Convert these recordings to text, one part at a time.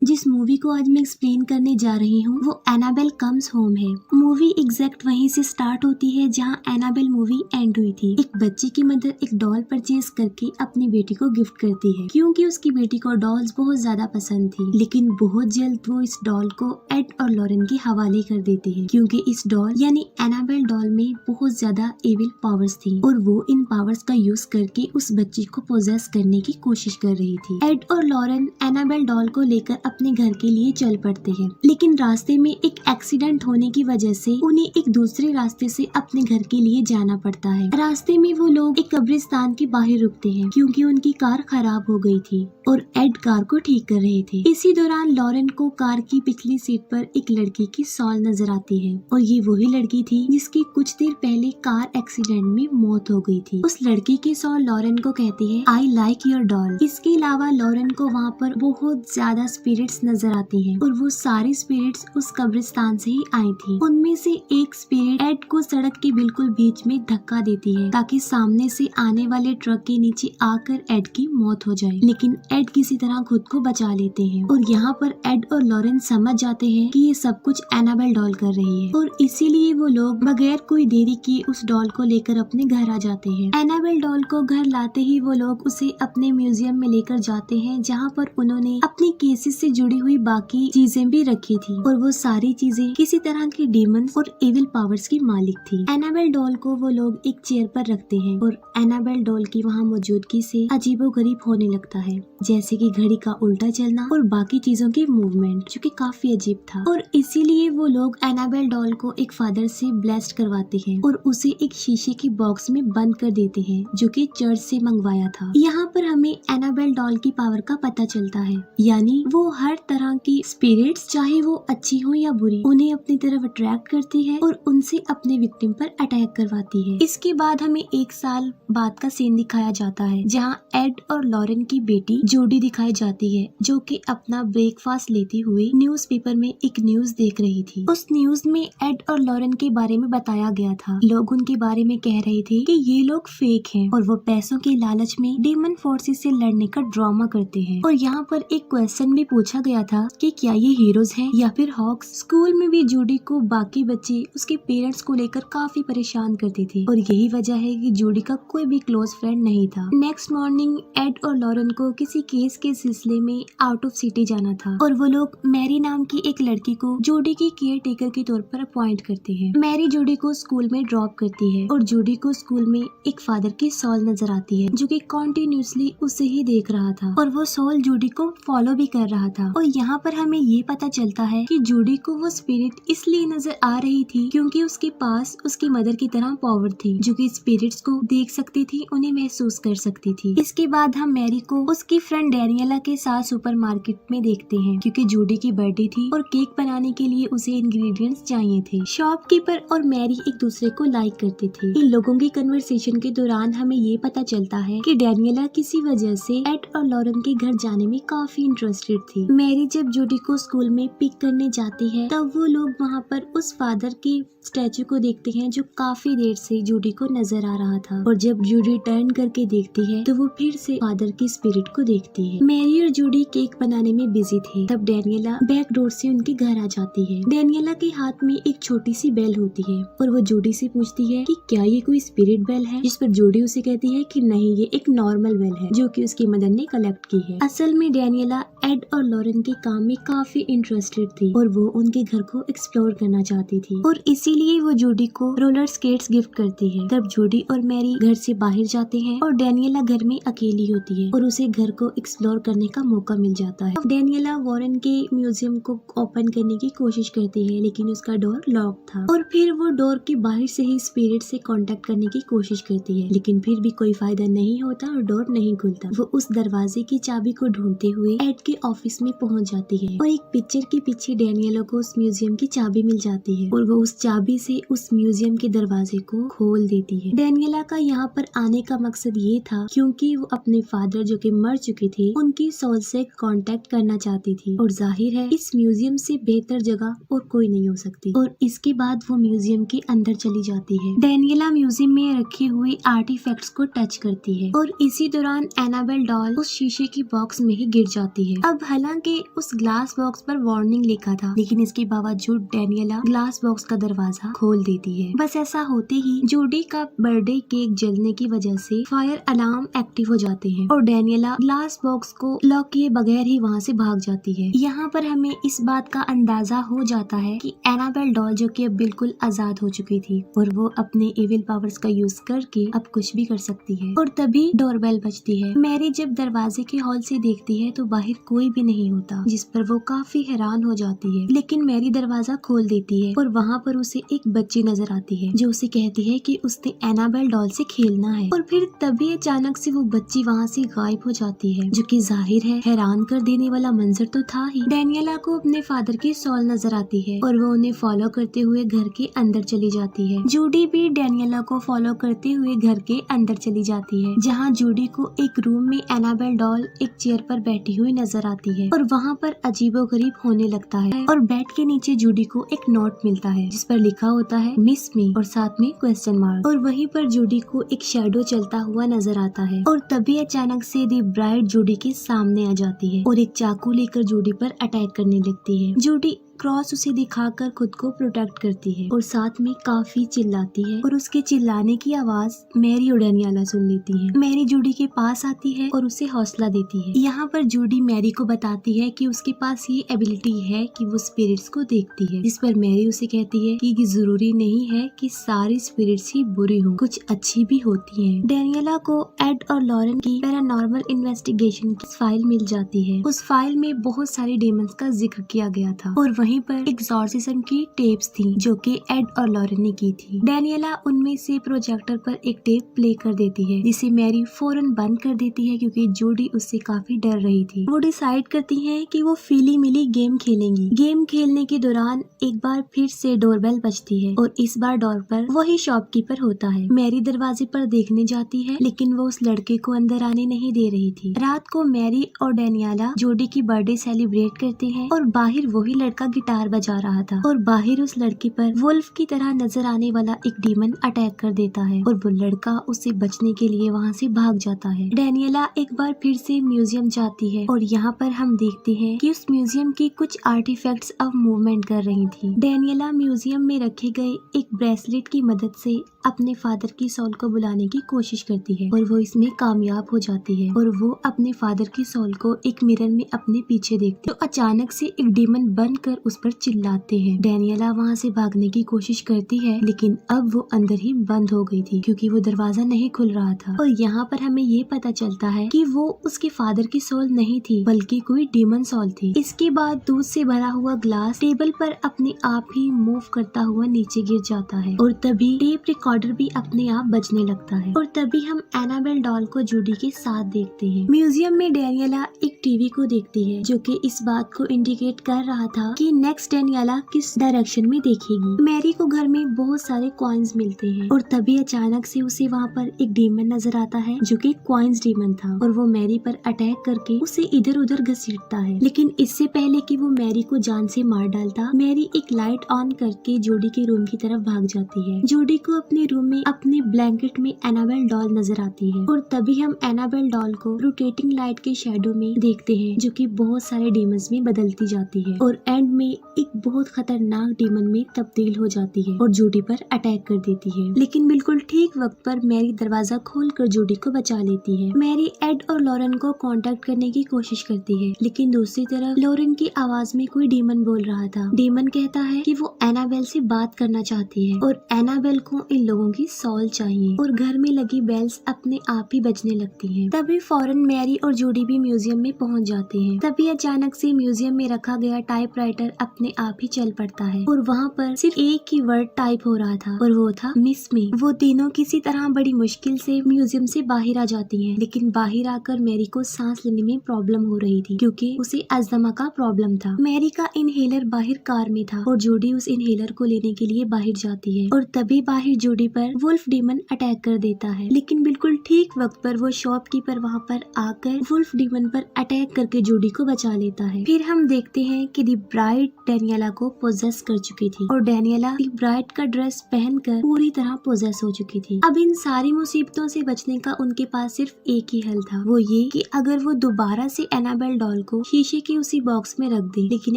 जिस मूवी को आज मैं एक्सप्लेन करने जा रही हूँ वो एनाबेल कम्स होम है। मूवी एग्जैक्ट वहीं से स्टार्ट होती है जहाँ एनाबेल मूवी एंड हुई थी। एक बच्चे की मदर एक डॉल परचेज करके अपनी बेटी को गिफ्ट करती है क्योंकि उसकी बेटी को डॉल्स बहुत ज्यादा पसंद थी, लेकिन बहुत जल्द वो इस डॉल को एड और लॉरेन के हवाले कर देती है क्योंकि इस डॉल यानी एनाबेल डॉल में बहुत ज्यादा एविल पावर्स थी और वो इन पावर्स का यूज करके उस बच्चे को पोजेस करने की कोशिश कर रही थी। एड और लॉरेन एनाबेल डॉल को लेकर अपने घर के लिए चल पड़ते हैं, लेकिन रास्ते में एक एक्सीडेंट होने की वजह से उन्हें एक दूसरे रास्ते से अपने घर के लिए जाना पड़ता है। रास्ते में वो लोग एक कब्रिस्तान के बाहर रुकते हैं क्योंकि उनकी कार खराब हो गई थी और एड कार को ठीक कर रहे थे। इसी दौरान लॉरेन को कार की पिछली सीट पर एक लड़की की सॉल नजर आती है और ये वही लड़की थी जिसकी कुछ देर पहले कार एक्सीडेंट में मौत हो गई थी। उस लड़की की सॉल लॉरेन को कहती है आई लाइक योर डॉल। इसके अलावा लॉरेन को वहाँ पर बहुत ज्यादा स्पिरिट्स नजर आती हैं और वो सारी स्पिरिट्स उस कब्रिस्तान से ही आई थी। उनमें से एक स्पिरिट एड को सड़क के बिल्कुल बीच में धक्का देती है ताकि सामने से आने वाले ट्रक के नीचे आकर एड की मौत हो जाए, लेकिन एड किसी तरह खुद को बचा लेते हैं और यहाँ पर एड और लॉरेन समझ जाते हैं कि ये सब कुछ एनाबेल डॉल कर रही है और इसीलिए वो लोग बगैर कोई देरी किए उस डॉल को लेकर अपने घर आ जाते हैं। एनाबेल डॉल को घर लाते ही वो लोग उसे अपने म्यूजियम में लेकर जाते हैं जहाँ पर उन्होंने अपनी केसेस से जुड़ी हुई बाकी चीजें भी रखी थी और वो सारी चीजें किसी तरह की डीमंस और एविल पावर्स की मालिक थी। एनाबेल डॉल को वो लोग एक चेयर पर रखते हैं और एनाबेल डॉल की वहाँ मौजूदगी से अजीबोगरीब होने लगता है, जैसे कि घड़ी का उल्टा चलना और बाकी चीजों की मूवमेंट, जो कि काफी अजीब था। और इसीलिए वो लोग एनाबेल डॉल को एक फादर से ब्लेस्ड करवाते हैं और उसे एक शीशे की बॉक्स में बंद कर देते हैं जो कि चर्च से मंगवाया था। यहाँ पर हमें एनाबेल डॉल की पावर का पता चलता है, यानी वो हर तरह की स्पिरिट्स, चाहे वो अच्छी हो या बुरी, उन्हें अपनी तरफ अट्रैक्ट करती है और उनसे अपने विक्टिम पर अटैक करवाती है। इसके बाद हमें एक साल बाद का सीन दिखाया जाता है जहाँ एड और लॉरेन की बेटी जोडी दिखाई जाती है जो कि अपना ब्रेकफास्ट लेते हुए न्यूज़पेपर में एक न्यूज देख रही थी। उस न्यूज में एड और लॉरेन के बारे में बताया गया था। लोग उनके बारे में कह रहे थे कि ये लोग फेक हैं और वो पैसों के लालच में डेमन फोर्सेस से लड़ने का ड्रामा करते हैं। और यहाँ पर एक क्वेश्चन भी पूछा गया था कि क्या ये हीरोज हैं या फिर हॉक्स। स्कूल में भी जूडी को बाकी बच्चे उसके पेरेंट्स को लेकर काफी परेशान करते थे और यही वजह है कि जूडी का कोई भी क्लोज फ्रेंड नहीं था। नेक्स्ट मॉर्निंग एड और लॉरेन को किसी केस के सिलसिले में आउट ऑफ सिटी जाना था और वो लोग मैरी नाम की एक लड़की को जूडी की केयर टेकर के तौर पर अपॉइंट करते हैं। मैरी जूडी को स्कूल में ड्रॉप करती है और जूडी को स्कूल में एक फादर की सॉल नजर आती है जो कि कॉन्टिन्यूसली उसे ही देख रहा था और वो सॉल जूडी को फॉलो भी कर रहा था। और यहाँ पर हमें ये पता चलता है कि जूडी को वो स्पिरिट इसलिए नजर आ रही थी क्योंकि उसके पास उसकी मदर की तरह पावर थी जो कि स्पिरिट्स को देख सकती थी, उन्हें महसूस कर सकती थी। इसके बाद हम मैरी को उसकी फ्रेंड डैनियला के साथ सुपरमार्केट में देखते हैं क्योंकि जूडी की बर्थडे थी और केक बनाने के लिए उसे इंग्रेडिएंट्स चाहिए थे। शॉपकीपर और मैरी एक दूसरे को लाइक करते थे। इन लोगों की कन्वर्सेशन के दौरान हमें ये पता चलता है कि डैनियला किसी वजह से एड और लॉरेन के घर जाने में काफी इंटरेस्टेड थी। मैरी जब जूडी को स्कूल में पिक करने जाती है तब वो लोग वहाँ पर उस फादर की स्टैचू को देखते हैं जो काफी देर से जूडी को नजर आ रहा था और जब जूडी टर्न करके देखती है तो वो फिर से फादर की स्पिरिट को देखती है। मैरी और जूडी केक बनाने में बिजी थे तब डैनियला बैक डोर से उनके घर आ जाती है। डैनियला के हाथ में एक छोटी सी बेल होती है और वो जूडी से पूछती है कि क्या ये कोई स्पिरिट बेल है, जिस पर जूडी उसे कहती है कि नहीं, ये एक नॉर्मल बेल है जो कि उसकी मदर ने कलेक्ट की है। असल में डैनियला एड और लॉरेन के काम में काफी इंटरेस्टेड थी और वो उनके घर को एक्सप्लोर करना चाहती थी और इसीलिए वो जूडी को रोलर स्केट्स गिफ्ट करती है। तब जूडी और मैरी घर से बाहर जाते हैं और डैनियला घर में अकेली होती है और उसे घर को एक्सप्लोर करने का मौका मिल जाता है। डैनियला वॉरेन के म्यूजियम को ओपन करने की कोशिश करती है लेकिन उसका डोर लॉक था और फिर वो डोर के बाहर से ही स्पिरिट से कांटेक्ट करने की कोशिश करती है लेकिन फिर भी कोई फायदा नहीं होता और डोर नहीं खुलता। वो उस दरवाजे की चाबी को ढूंढते हुए एड के ऑफिस में पहुंच जाती है और एक पिक्चर के पीछे डैनियला को उस म्यूजियम की चाबी मिल जाती है और वो उस चाबी से उस म्यूजियम के दरवाजे को खोल देती है। डैनियला का यहाँ पर आने का मकसद ये था क्योंकि वो अपने फादर जो कि मर चुके थे उनकी सोल से कांटेक्ट करना चाहती थी और जाहिर है इस म्यूजियम से बेहतर जगह और कोई नहीं हो सकती। और इसके बाद वो म्यूजियम के अंदर चली जाती है। डैनियला म्यूजियम में रखे हुए आर्टिफैक्ट्स को टच करती है और इसी दौरान एनाबेल डॉल उस शीशे की बॉक्स में ही गिर जाती है। अब हालांकि हालांकि उस ग्लास बॉक्स पर वार्निंग लिखा था, लेकिन इसके बावजूद डेनियला ग्लास बॉक्स का दरवाजा खोल देती है। बस ऐसा होते ही जूडी का बर्थडे केक जलने की वजह से फायर अलार्म एक्टिव हो जाते हैं और डेनियला ग्लास बॉक्स को लॉक किए बगैर ही वहाँ से भाग जाती है। यहाँ पर हमें इस बात का अंदाजा हो जाता है कि एनाबेल डॉल जो कि अब बिल्कुल आजाद हो चुकी थी और वो अपने एविल पावर्स का यूज करके अब कुछ भी कर सकती है। और तभी डोरबेल बजती है। मैरी जब दरवाजे के हॉल से देखती है तो बाहर कोई भी नहीं होता, जिस पर वो काफी हैरान हो जाती है। लेकिन मैरी दरवाजा खोल देती है और वहाँ पर उसे एक बच्ची नजर आती है जो उसे कहती है कि उसने एनाबेल डॉल से खेलना है। और फिर तभी अचानक से वो बच्ची वहाँ से गायब हो जाती है, जो कि जाहिर है हैरान कर देने वाला मंजर तो था ही। डेनियला को अपने फादर की सॉल नजर आती है और वो उन्हें फॉलो करते हुए घर के अंदर चली जाती है। जूडी भी डेनियला को फॉलो करते हुए घर के अंदर चली जाती है, जहाँ जूडी को एक रूम में एनाबेल डॉल एक चेयर पर बैठी हुई नजर आती है और वहाँ पर अजीबोगरीब होने लगता है। और बेड के नीचे जूडी को एक नोट मिलता है जिस पर लिखा होता है मिस मी और साथ में क्वेश्चन मार्क। और वहीं पर जूडी को एक शैडो चलता हुआ नजर आता है और तभी अचानक से दी ब्राइड जूडी के सामने आ जाती है और एक चाकू लेकर जूडी पर अटैक करने लगती है। जूडी क्रॉस उसे दिखाकर खुद को प्रोटेक्ट करती है और साथ में काफी चिल्लाती है और उसके चिल्लाने की आवाज मैरी और डेनियला सुन लेती है। मैरी जूडी के पास आती है और उसे हौसला देती है। यहाँ पर जूडी मैरी को बताती है कि उसके पास ये एबिलिटी है कि वो स्पिरिट्स को देखती है, जिस पर मैरी उसे कहती है कि जरूरी नहीं है कि सारी स्पिरिट्स ही बुरी हो, कुछ अच्छी भी होती है। डेनियला को एड और लॉरेन की पैरानॉर्मल इन्वेस्टिगेशन की फाइल मिल जाती है। उस फाइल में बहुत सारे डेमंस का जिक्र किया गया था और वहीं पर एग्जॉर्सिज्म की टेप्स थी जो कि एड और लॉरेन ने की थी। डेनियला उनमें से प्रोजेक्टर पर एक टेप प्ले कर देती है, जिसे मैरी फौरन बंद कर देती है क्योंकि जूडी उससे काफी डर रही थी। वो डिसाइड करती हैं कि वो फीली मिली गेम खेलेंगी। गेम खेलने के दौरान एक बार फिर से डोरबेल बजती है और इस बार डोर पर वही शॉपकीपर होता है। मैरी दरवाजे पर देखने जाती है, लेकिन वो उस लड़के को अंदर आने नहीं दे रही थी। रात को मैरी और डेनियला जूडी की बर्थडे सेलिब्रेट करते हैं और बाहर वही लड़का गिटार बजा रहा था और बाहर उस लड़की पर वुल्फ की तरह नजर आने वाला एक डीमन अटैक कर देता है और वो लड़का उससे बचने के लिए वहाँ से भाग जाता है। डेनियला एक बार फिर से म्यूजियम जाती है और यहाँ पर हम देखते हैं कि उस म्यूजियम की कुछ आर्टिफैक्ट्स अब मूवमेंट कर रही थी। डेनियला म्यूजियम में रखे गए एक ब्रेसलेट की मदद से अपने फादर की सोल को बुलाने की कोशिश करती है और वो इसमें कामयाब हो जाती है और वो अपने फादर की सोल को एक मिरर में अपने पीछे देखती है तो अचानक से एक डीमन बनकर उस पर चिल्लाते हैं। डेनियला वहाँ से भागने की कोशिश करती है, लेकिन अब वो अंदर ही बंद हो गई थी क्योंकि वो दरवाजा नहीं खुल रहा था। और यहाँ पर हमें ये पता चलता है कि वो उसके फादर की सोल नहीं थी बल्कि कोई डीमन सोल थी। इसके बाद दूध से भरा हुआ ग्लास टेबल पर अपने आप ही मूव करता हुआ नीचे गिर जाता है और तभी टेप रिकॉर्डर भी अपने आप बजने लगता है और तभी हम एनाबेल डॉल को जूडी के साथ देखते हैं। म्यूजियम में डेनियला एक टीवी को देखती है जो कि इस बात को इंडिकेट कर रहा था कि नेक्स्ट डेनियला किस डायरेक्शन में देखेगी। मैरी को घर में बहुत सारे कॉइन्स मिलते हैं और तभी अचानक से उसे वहाँ पर एक डीमन नजर आता है जो कि कॉइन्स डीमन था और वो मैरी पर अटैक करके उसे इधर उधर घसीटता है। लेकिन इससे पहले कि वो मैरी को जान से मार डालता, मैरी एक लाइट ऑन करके जूडी के रूम की तरफ भाग जाती है। जूडी को अपने रूम में अपने ब्लैंकेट में एनाबेल डॉल नजर आती है और तभी हम एनाबेल डॉल को रोटेटिंग लाइट के शैडो में देखते हैं जो कि बहुत सारे डीमंस में बदलती जाती है और एंड में एक बहुत खतरनाक डीमन में तब्दील हो जाती है और जूडी पर अटैक कर देती है। लेकिन बिल्कुल ठीक वक्त पर मैरी दरवाजा खोलकर जूडी को बचा लेती है। मैरी एड और लॉरेन को कांटेक्ट करने की कोशिश करती है, लेकिन दूसरी तरफ लॉरेन की आवाज में कोई डीमन बोल रहा था। डीमन कहता है कि वो एनाबेल से बात करना चाहती है और एनाबेल को इन लोगों की सॉल चाहिए और घर में लगी बेल्स अपने आप ही बजने लगती हैं। तभी फौरन मैरी और जूडी भी म्यूजियम में पहुंच जाते हैं। तभी अचानक से म्यूजियम में रखा गया टाइपराइटर अपने आप ही चल पड़ता है और वहाँ पर सिर्फ एक ही वर्ड टाइप हो रहा था और वो था मिस मी। वो तीनों किसी तरह बड़ी मुश्किल से म्यूजियम से बाहर आ जाती हैं, लेकिन बाहर आकर मैरी को सांस लेने में प्रॉब्लम हो रही थी क्योंकि उसे अस्थमा का प्रॉब्लम था। मैरी का इनहेलर बाहर कार में था और जूडी उस इनहेलर को लेने के लिए बाहर जाती है और तभी बाहर जूडी पर वुल्फ डीमन अटैक कर देता है। लेकिन बिल्कुल ठीक वक्त पर वो शॉपकीपर वहाँ पर आकर वुल्फ डीमन पर अटैक करके जूडी को बचा लेता है। फिर हम देखते हैं कि दी ब्राइड ब्राइड डेनियला को पोजेस कर चुकी थी और डेनियला दी ब्राइड का ड्रेस पहनकर पूरी तरह पोजेस हो चुकी थी। अब इन सारी मुसीबतों से बचने का उनके पास सिर्फ एक ही हल था, वो ये कि अगर वो दोबारा से एनाबेल डॉल को शीशे के उसी बॉक्स में रख दे। लेकिन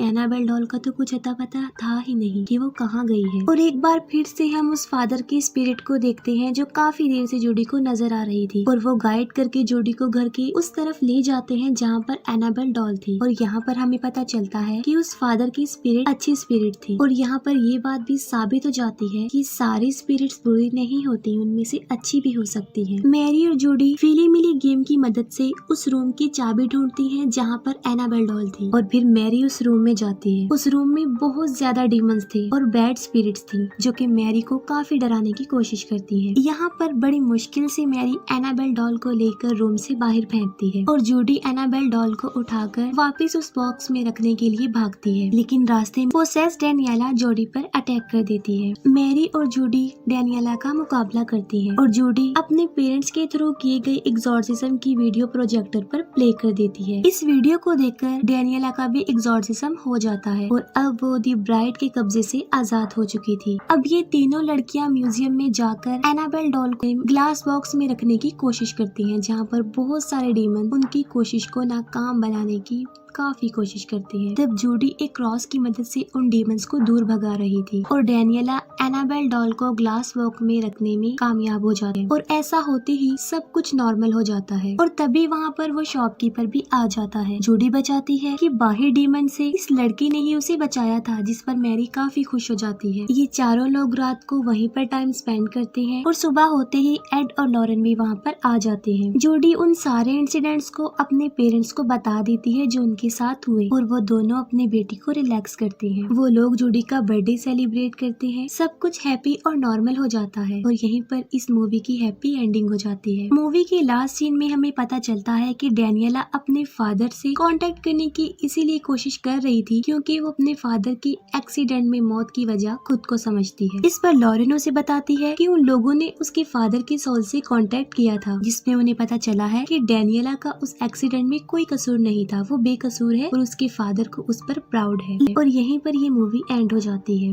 एनाबेल डॉल का तो कुछ अता पता था ही नहीं कि वो कहाँ गई है। और एक बार फिर से हम उस फादर की स्पिरिट को देखते हैं जो काफी देर से जूडी को नजर आ रही थी और वो गाइड करके जूडी को घर की उस तरफ ले जाते हैं जहाँ पर एनाबेल डॉल थी। और यहाँ पर हमें पता चलता है कि उस फादर की स्पिरिट अच्छी स्पिरिट थी। और यहाँ पर ये बात भी साबित हो जाती है कि सारी स्पिरिट्स बुरी नहीं होती, उनमें से अच्छी भी हो सकती है। मैरी और जूडी फीली मिली गेम की मदद से उस रूम की चाबी ढूंढती हैं जहाँ पर एनाबेल डॉल थी और फिर मैरी उस रूम में जाती है। उस रूम में बहुत ज्यादा डीमंस थे और बैड स्पिरिट्स थी जो कि मैरी को काफी डराने की कोशिश करती है। यहाँ पर बड़ी मुश्किल से मैरी एनाबेल डॉल को लेकर रूम से बाहर फेंकती है और जूडी एनाबेल डॉल को उठाकर वापस उस बॉक्स में रखने के लिए भागती है। लेकिन रास्ते में पोसेस डेनियला जूडी पर अटैक कर देती है। मैरी और जूडी डेनियला का मुकाबला करती है और जूडी अपने पेरेंट्स के थ्रू किए गए एग्जॉर्सिज्म की वीडियो प्रोजेक्टर पर प्ले कर देती है। इस वीडियो को देखकर डेनियला का भी एग्जॉर्सिज्म हो जाता है और अब वो दी ब्राइड के कब्जे से आजाद हो चुकी थी। अब ये तीनों लड़कियां म्यूजियम में जाकर एनाबेल डॉल को ग्लास बॉक्स में रखने की कोशिश करती हैं, जहाँ पर बहुत सारे डीमन उनकी कोशिश को नाकाम बनाने की काफी कोशिश करती है। तब जूडी एक क्रॉस की मदद से उन डीमंस को दूर भगा रही थी और डेनियला एनाबेल डॉल को ग्लास बॉक्स में रखने में कामयाब हो जाते हैं और ऐसा होते ही सब कुछ नॉर्मल हो जाता है। और तभी वहाँ पर वो शॉपकीपर भी आ जाता है। जूडी बचाती है कि बाहर डीमन से इस लड़की ने ही उसे बचाया था, जिस पर मैरी काफी खुश हो जाती है। ये चारों लोग रात को वहीं पर टाइम स्पेंड करते हैं और सुबह होते ही एड और लॉरेन भी वहाँ पर आ जाते हैं। जूडी उन सारे इंसिडेंट्स को अपने पेरेंट्स को बता देती है जो उनके साथ हुए और वो दोनों अपनी बेटी को रिलैक्स करते हैं। वो लोग जूडी का बर्थडे सेलिब्रेट करते हैं, सब कुछ हैप्पी और नॉर्मल हो जाता है और यहीं पर इस मूवी की हैप्पी एंडिंग हो जाती है। मूवी के लास्ट सीन में हमें पता चलता है कि डेनियला अपने फादर से कांटेक्ट करने की इसीलिए कोशिश कर रही थी क्योंकि वो अपने फादर की एक्सीडेंट में मौत की वजह खुद को समझती है। इस पर लॉरेन उसे बताती है कि उन लोगों ने उसके फादर के सोल से कांटेक्ट किया था, जिसमें उन्हें पता चला है कि डेनियला का उस एक्सीडेंट में कोई कसूर नहीं था, वो बेकसूर है और उसके फादर को उस पर प्राउड है। और यहीं पर ये मूवी एंड हो जाती है।